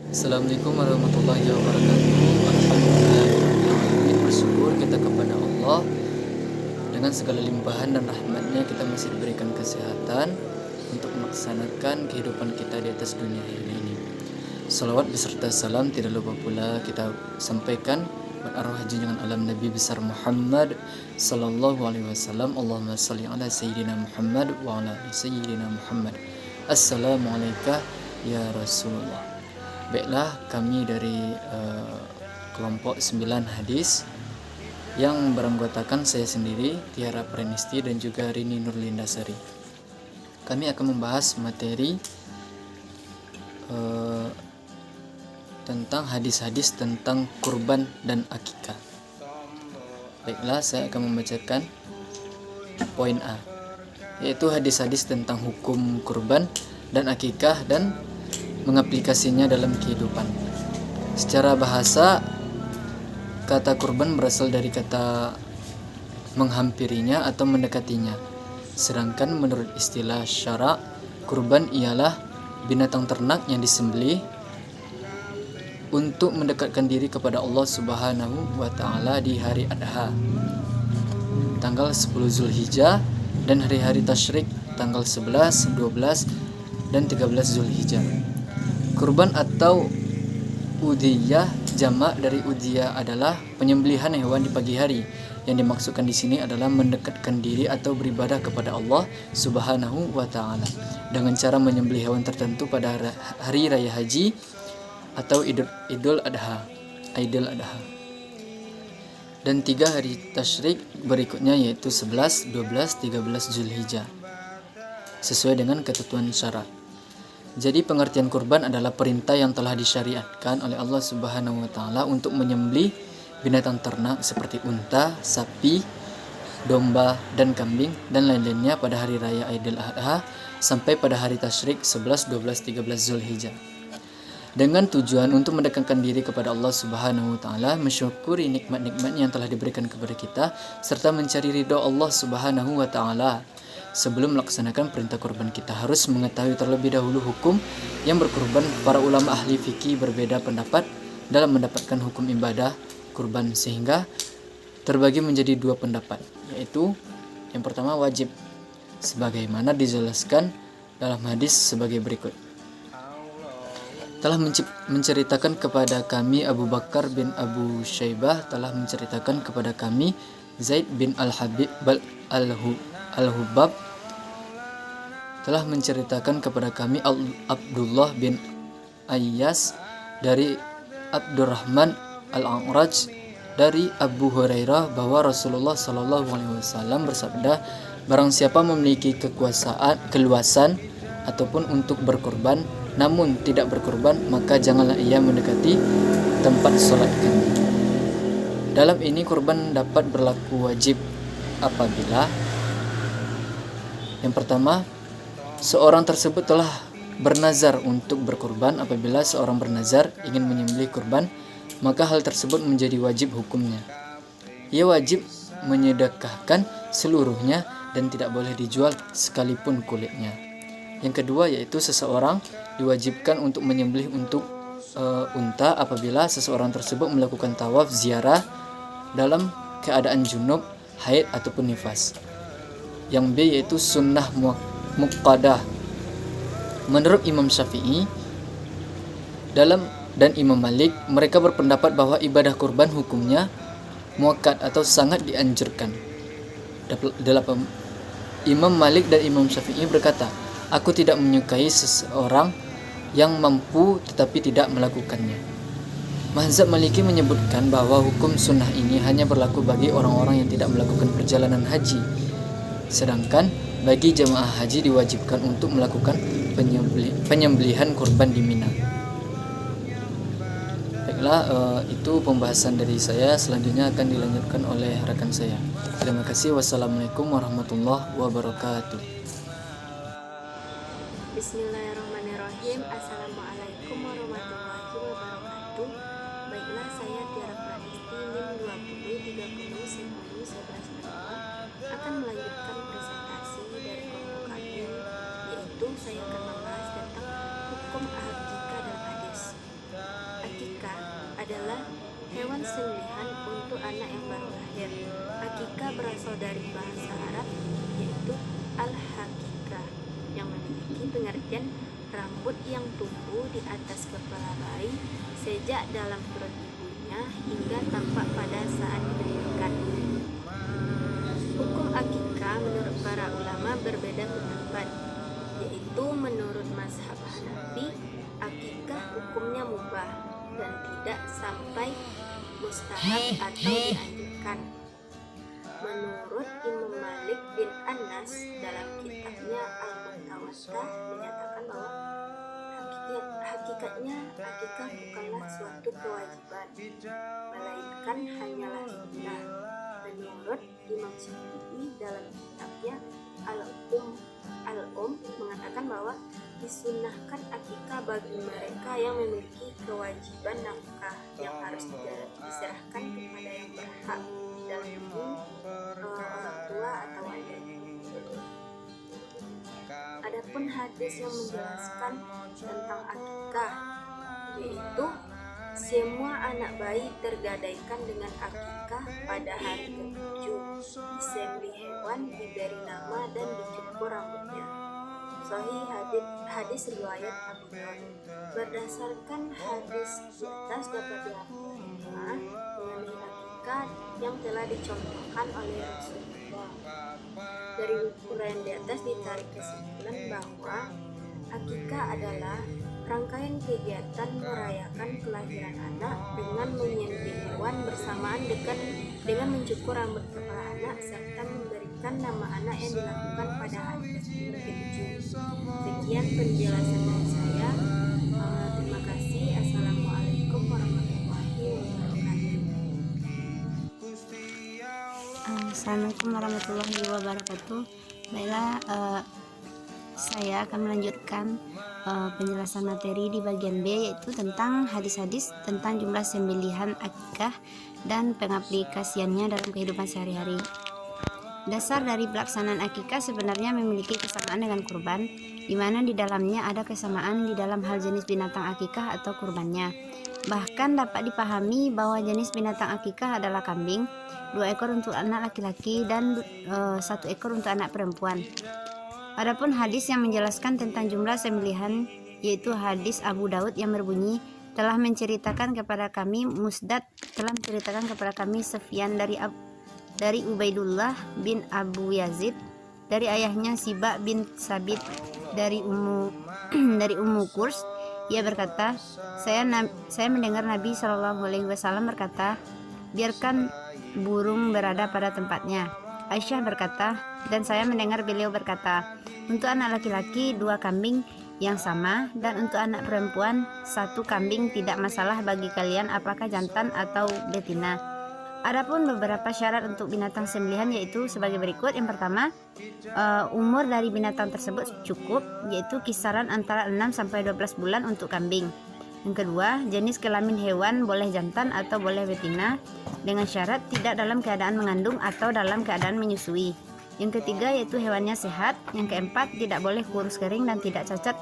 Assalamualaikum warahmatullahi wabarakatuh. Alhamdulillahirrahmanirrahim. Bersyukur kita kepada Allah, dengan segala limpahan dan rahmatnya kita masih diberikan kesehatan untuk melaksanakan kehidupan kita di atas dunia ini. Salawat beserta salam tidak lupa pula kita sampaikan buat arwah junjungan alam Nabi besar Muhammad sallallahu alaihi wasallam. Allahumma shalli ala sayyidina Muhammad wa ala ali sayyidina Muhammad. Assalamualaikum ya Rasulullah. Baiklah, kami dari kelompok 9 hadis yang beranggotakan saya sendiri, Tiara Prenisti, dan juga Rini Nurlindasari. Kami akan membahas materi tentang hadis-hadis tentang kurban dan akikah. Baiklah, saya akan membacakan poin A, yaitu hadis-hadis tentang hukum kurban dan akikah dan mengaplikasinya dalam kehidupan. Secara bahasa, kata kurban berasal dari kata menghampirinya atau mendekatinya. Sedangkan menurut istilah syara', kurban ialah binatang ternak yang disembelih untuk mendekatkan diri kepada Allah Subhanahu wa taala di hari Adha, tanggal 10 Zulhijjah, dan hari-hari tasyrik tanggal 11, 12, dan 13 Zulhijjah. Kurban atau udhiyah, jamak dari udhiyah, adalah penyembelihan hewan di pagi hari. Yang dimaksudkan di sini adalah mendekatkan diri atau beribadah kepada Allah Subhanahu wa taala dengan cara menyembelih hewan tertentu pada hari raya haji atau Idul Adha. Dan 3 hari tasyrik berikutnya, yaitu 11, 12, 13 Zulhijjah, sesuai dengan ketentuan syarat. Jadi pengertian kurban adalah perintah yang telah disyariatkan oleh Allah Subhanahu wa taala untuk menyembelih binatang ternak seperti unta, sapi, domba, dan kambing dan lain-lainnya pada hari raya Idul Adha sampai pada hari tasyrik 11, 12, 13 Zulhijjah. Dengan tujuan untuk mendekatkan diri kepada Allah Subhanahu wa taala, mensyukuri nikmat-nikmat yang telah diberikan kepada kita, serta mencari ridha Allah Subhanahu wa taala. Sebelum melaksanakan perintah kurban, kita harus mengetahui terlebih dahulu hukum yang berkurban. Para ulama ahli fikih berbeda pendapat dalam mendapatkan hukum ibadah kurban, sehingga terbagi menjadi 2 pendapat, yaitu yang pertama wajib, sebagaimana dijelaskan dalam hadis sebagai berikut. Telah menceritakan kepada kami Abu Bakar bin Abu Syaibah, telah menceritakan kepada kami Zaid bin Al-Habib Al-Hubab, telah menceritakan kepada kami Abdullah bin Ayyas dari Abdurrahman Al-A'raj dari Abu Hurairah bahwa Rasulullah SAW bersabda, barang siapa memiliki keluasan ataupun untuk berkorban namun tidak berkorban, maka janganlah ia mendekati tempat sholat kami. Dalam ini kurban dapat berlaku wajib apabila yang pertama, seorang tersebut telah bernazar untuk berkurban. Apabila seorang bernazar ingin menyembelih kurban, maka hal tersebut menjadi wajib hukumnya. Ia wajib menyedekahkan seluruhnya dan tidak boleh dijual sekalipun kulitnya. Yang kedua, yaitu seseorang diwajibkan untuk menyembelih untuk unta apabila seseorang tersebut melakukan tawaf ziarah dalam keadaan junub, haid ataupun nifas. Yang B, yaitu sunnah muqaddah. Menurut Imam Syafi'i dan Imam Malik, mereka berpendapat bahwa ibadah kurban hukumnya muakkad atau sangat dianjurkan. Imam Malik dan Imam Syafi'i berkata, aku tidak menyukai seseorang yang mampu tetapi tidak melakukannya. Mazhab Maliki menyebutkan bahwa hukum sunnah ini hanya berlaku bagi orang-orang yang tidak melakukan perjalanan haji. Sedangkan bagi jemaah haji diwajibkan untuk melakukan penyembelihan kurban di Mina. Baiklah, itu pembahasan dari saya. Selanjutnya akan dilanjutkan oleh rekan saya. Terima kasih. Wassalamualaikum warahmatullahi wabarakatuh. Bismillahirrahmanirrahim. Assalamualaikum warahmatullahi wabarakatuh. Baiklah, saya Tiara Pranisti NIM 20 30 10 11 2 akan melanjutkan presentasi dari kelompok kami, yaitu saya akan membahas tentang hukum akikah dan hadis. adalah hewan sembelihan untuk anak yang baru lahir. Akikah berasal dari bahasa Arab, yaitu al-hakikah, yang memiliki pengertian rambut yang tumbuh di atas kepala bayi sejak dalam perut ibunya hingga tampak pada saat dilahirkan. Hukum akikah menurut para ulama berbeda pendapat, yaitu menurut mazhab Hanafi, akikah hukumnya mubah dan tidak sampai mustahab atau dianjurkan. Menurut Imam Malik bin Anas dalam kitabnya Al-Mutawatta menyatakan bahwa hakikatnya akikah bukanlah suatu kewajiban, melainkan hanyalah sunnah. Menurut Imam Syafi'i dalam kitabnya Al-Um mengatakan bahwa disunnahkan akikah bagi mereka yang memiliki kewajiban nafkah yang harus diserahkan kepada yang berhak, dalam ini orang tua atau adik. Adapun hadis yang menjelaskan tentang akikah, yaitu semua anak bayi tergadaikan dengan akikah pada hari ke-7, disembelih hewan, diberi nama dan dicukur rambutnya. Sahih hadis riwayat Abu Daud. Berdasarkan hadis di atas dapat dikatakan mengenai akikah yang telah dicontohkan oleh Rasulullah. Dari uraian di atas ditarik kesimpulan bahwa akikah adalah rangkaian kegiatan merayakan kelahiran anak dengan menyembelih hewan bersamaan dengan mencukur rambut kepala anak serta memberikan nama anak yang dilakukan pada hari ke-7. Sekian penjelasan dari saya. Terima kasih. Assalamualaikum warahmatullahi wabarakatuh. Assalamualaikum warahmatullahi wabarakatuh. Baiklah, saya akan melanjutkan penjelasan materi di bagian B, yaitu tentang hadis-hadis tentang jumlah sembelihan akikah dan pengaplikasiannya dalam kehidupan sehari-hari. Dasar dari pelaksanaan akikah sebenarnya memiliki kesamaan dengan kurban, di mana di dalamnya ada kesamaan di dalam hal jenis binatang akikah atau kurbannya. Bahkan dapat dipahami bahwa jenis binatang akikah adalah kambing, 2 ekor untuk anak laki-laki dan 1 ekor untuk anak perempuan. Adapun hadis yang menjelaskan tentang jumlah sembelihan, yaitu hadis Abu Daud yang berbunyi, telah menceritakan kepada kami Sufyan dari Ubaidullah bin Abu Yazid, dari ayahnya Siba bin Sabit dari Ummu Kurs. Ia berkata, saya mendengar Nabi Shallallahu Alaihi Wasallam berkata, biarkan burung berada pada tempatnya. Aisyah berkata, dan saya mendengar beliau berkata, untuk anak laki-laki 2 kambing yang sama, dan untuk anak perempuan 1 kambing, tidak masalah bagi kalian apakah jantan atau betina. Adapun beberapa syarat untuk binatang sembelihan yaitu sebagai berikut. Yang pertama, umur dari binatang tersebut cukup, yaitu kisaran antara 6 sampai 12 bulan untuk kambing. Yang kedua, jenis kelamin hewan boleh jantan atau boleh betina dengan syarat tidak dalam keadaan mengandung atau dalam keadaan menyusui. Yang ketiga yaitu hewannya sehat. Yang keempat, tidak boleh kurus kering dan tidak cacat